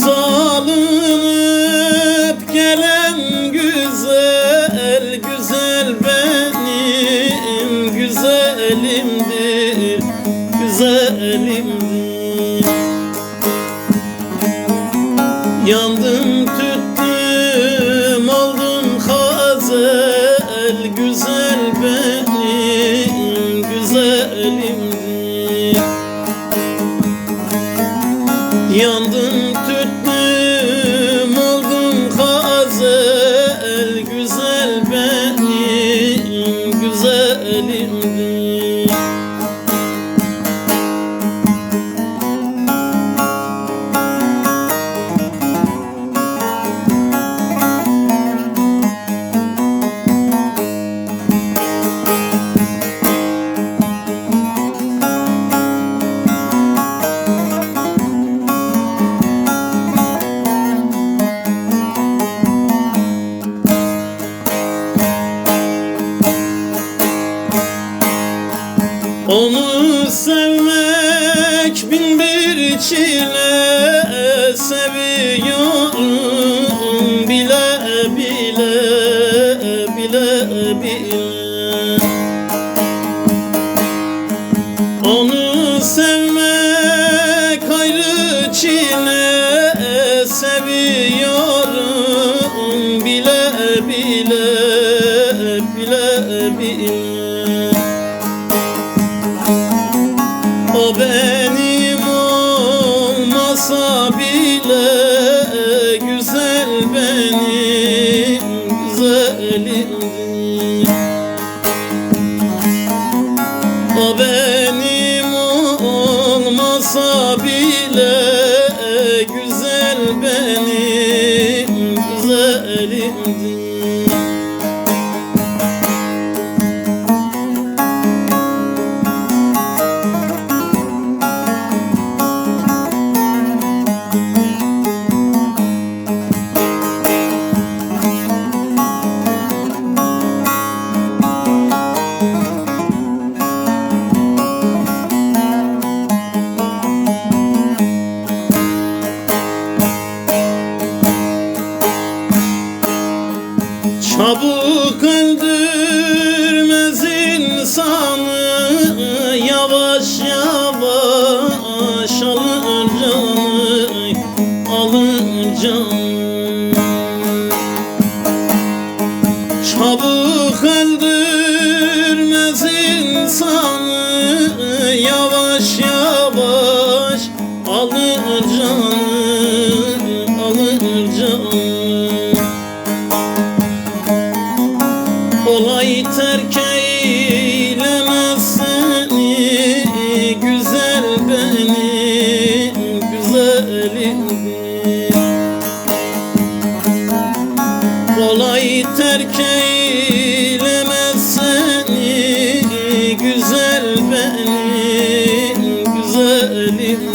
Salınıp gelen güzel, güzel benim güzelimdir, güzelimdir. Yandım tüttüm oldum hazel, güzel benim güzelimdir. Yandım tüttüm oldum hazel, güzel benim güzelimdir. Onu sevmek bin bir çile, seviyorum bile bile, bile bile. Onu sevmek ayrı çile, seviyorum bile bile, bile bile. O benim olmasa bile güzel benim güzelimdir. O benim olmasa bile güzel benim güzelimdir. Çabuk öldürmez insanı, yavaş yavaş alır canı, alır canı. Çabuk öldürmez insanı, yavaş yavaş alır canı, alır canı. Kolay terk eylemez seni, güzel benim güzelimdir. Kolay terk eylemez seni, güzel benim güzelimdir.